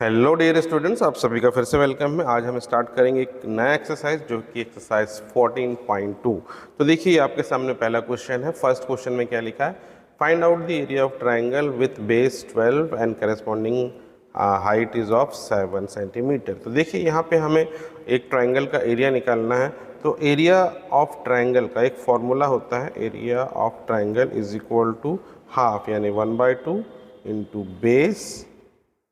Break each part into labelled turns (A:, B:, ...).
A: Hello dear students, आप सभी का फिर से वेलकम है। आज हम स्टार्ट करेंगे एक नया एक्सरसाइज जो कि एक्सरसाइज 14.2। तो देखिए आपके सामने पहला क्वेश्चन है। फर्स्ट क्वेश्चन में क्या लिखा है? Find out the area of triangle with base 12 and corresponding height is of 7 centimetre. तो देखिए यहाँ पे हमें एक ट्राइंगल का एरिया निकालना है। तो एरिया ऑफ ट्राइंगल का एक फॉर्मूला होता है, area of triangle is equal to half यानी 1/2 इंटू बेस,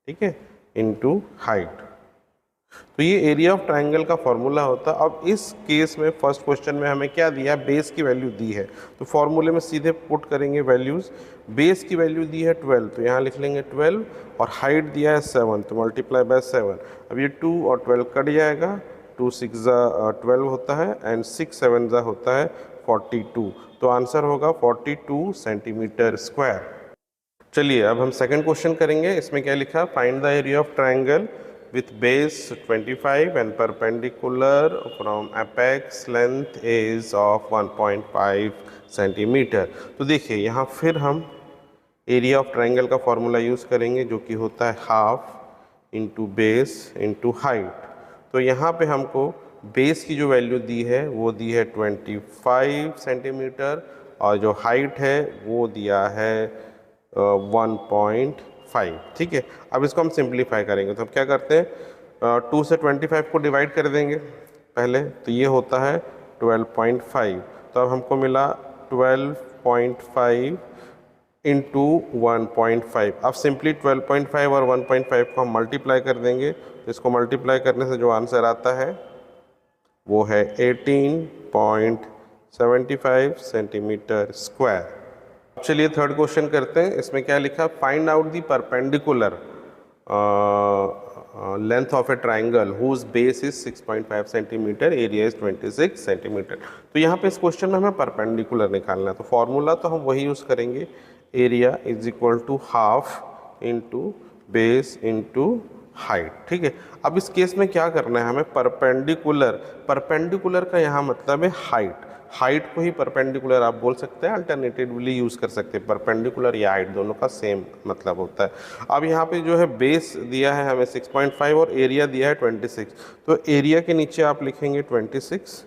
A: ठीक है, इनटू हाइट। तो ये एरिया ऑफ ट्राइंगल का फॉर्मूला होता है। अब इस केस में फर्स्ट क्वेश्चन में हमें क्या दिया है? बेस की वैल्यू दी है, तो फॉर्मूले में सीधे पुट करेंगे वैल्यूज। बेस की वैल्यू दी है 12, तो यहाँ लिख लेंगे 12, और हाइट दिया है 7, तो मल्टीप्लाई बाय 7। अब ये 2 और 12 कट जाएगा, 2 6 12 होता है एंड 6 7 होता है 42। तो आंसर होगा 42 सेंटीमीटर स्क्वायर। चलिए अब हम सेकंड क्वेश्चन करेंगे। इसमें क्या लिखा? Find the area of triangle with base 25 and perpendicular from apex length is of 1.5 centimetre. तो देखिए यहाँ फिर हम एरिया ऑफ ट्राइंगल का फॉर्मूला यूज़ करेंगे जो कि होता है half into base into height. तो यहाँ पे हमको बेस की जो वैल्यू दी है वो दी है 25 सेंटीमीटर, और जो हाइट है वो दिया है 1.5। ठीक है, अब इसको हम सिंप्लीफाई करेंगे। तो हम क्या करते हैं, 2 से 25 को डिवाइड कर देंगे पहले, तो ये होता है 12.5। तो अब हमको मिला 12.5 इंटू 1.5। अब सिंपली 12.5 और 1.5 को हम मल्टीप्लाई कर देंगे, तो इसको मल्टीप्लाई करने से जो आंसर आता है वो है 18.75 सेंटीमीटर स्क्वायर। चलिए थर्ड क्वेश्चन करते हैं। इसमें क्या लिखा? Find out the perpendicular length of a triangle whose base is 6.5 centimetre, area is 26 centimetre. तो यहाँ पे इस क्वेश्चन में हमें परपेंडिकुलर निकालना है, तो फॉर्मूला तो हम वही यूज़ करेंगे, area is equal to half into base into height. ठीक है, अब इस केस में क्या करना है हमें? परपेंडिकुलर का यहाँ मतलब है हाइट। हाइट को ही परपेंडिकुलर आप बोल सकते हैं, अल्टरनेटिवली यूज़ कर सकते हैं। परपेंडिकुलर या हाइट दोनों का सेम मतलब होता है। अब यहाँ पे जो है बेस दिया है हमें 6.5 और एरिया दिया है 26, तो एरिया के नीचे आप लिखेंगे 26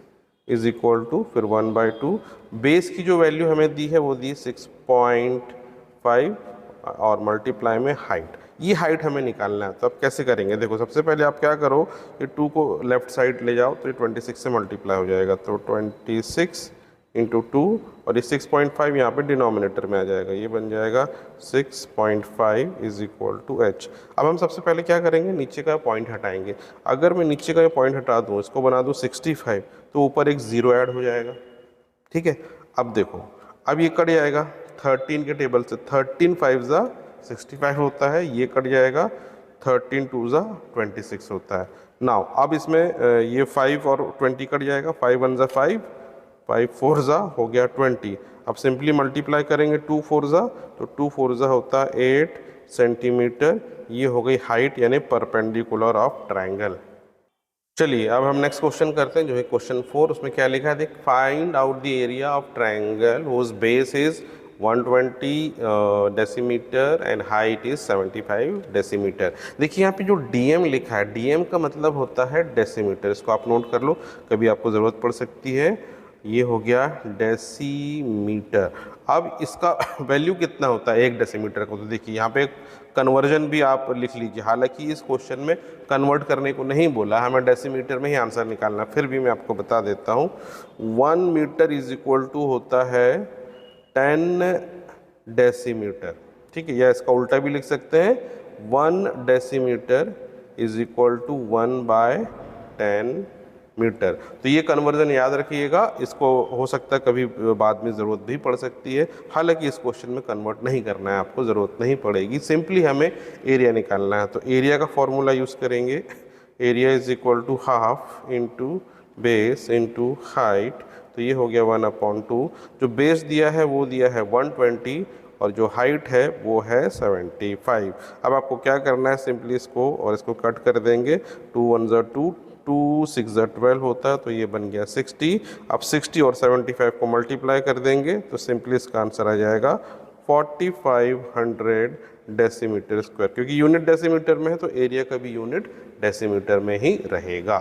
A: इज इक्वल टू फिर 1/2। बेस की जो वैल्यू हमें दी है वो दी 6.5 और मल्टीप्लाई में हाइट। ये हाइट हमें निकालना है। तो अब कैसे करेंगे? देखो सबसे पहले आप क्या करो, ये 2 को लेफ्ट साइड ले जाओ तो ये 26 से मल्टीप्लाई हो जाएगा, तो 26 इंटू 2 और ये 6.5 यहाँ पे डिनोमिनेटर में आ जाएगा, ये बन जाएगा 6.5 इज इक्वल टू एच। अब हम सबसे पहले क्या करेंगे, नीचे का पॉइंट हटाएंगे। अगर मैं नीचे का पॉइंट हटा दूँ, इसको बना दूँ 65, तो ऊपर एक ज़ीरो ऐड हो जाएगा। ठीक है, अब देखो, अब ये कट जाएगा 13 के टेबल से, 13 5 65 होता है, ये कट जाएगा 13 2 26 होता है। नाउ अब इसमें ये 5 और 20 कट जाएगा, 5 1 5, 5 4 हो गया 20। अब सिंपली मल्टीप्लाई करेंगे 2 4 तो 2 4 होता है 8 सेंटीमीटर। ये हो गई हाइट यानी परपेंडिकुलर ऑफ ट्राइंगल। चलिए अब हम नेक्स्ट क्वेश्चन करते हैं जो है क्वेश्चन 4। उसमें क्या लिखा है? देख, find out the area of triangle whose base is 120 decimetre and height is 75 decimetre. देखिए यहाँ पे जो डीएम लिखा है, डीएम का मतलब होता है डेसीमीटर। इसको आप नोट कर लो, कभी आपको ज़रूरत पड़ सकती है। ये हो गया डेसीमीटर। अब इसका वैल्यू कितना होता है 1 डेसीमीटर को? तो देखिए यहाँ पे कन्वर्जन भी आप लिख लीजिए। हालांकि इस क्वेश्चन में कन्वर्ट करने को नहीं बोला, हमें डेसीमीटर में ही आंसर निकालना, फिर भी मैं आपको बता देता हूँ। 1 मीटर इज इक्वल टू होता है 10 डेसीमीटर। ठीक है, या इसका उल्टा भी लिख सकते हैं, 1 decimetre is equal to 1/10 metre. तो ये कन्वर्जन याद रखिएगा, इसको हो सकता है कभी बाद में ज़रूरत भी पड़ सकती है। हालांकि इस क्वेश्चन में कन्वर्ट नहीं करना है, आपको ज़रूरत नहीं पड़ेगी, सिंपली हमें एरिया निकालना है। तो एरिया का फॉर्मूला यूज़ करेंगे, area is equal to half into base into height. तो ये हो गया 1/2। जो बेस दिया है वो दिया है 120 और जो हाइट है वो है 75। अब आपको क्या करना है, सिंपली इसको और इसको कट कर देंगे, 2 1 2, 2 6 12 होता है, तो ये बन गया 60। अब 60 और 75 को मल्टीप्लाई कर देंगे तो सिंपली इसका आंसर आ जाएगा 4500 डेसीमीटर स्क्वायर, क्योंकि यूनिट डेसीमीटर में है तो एरिया का भी यूनिट डेसीमीटर में ही रहेगा।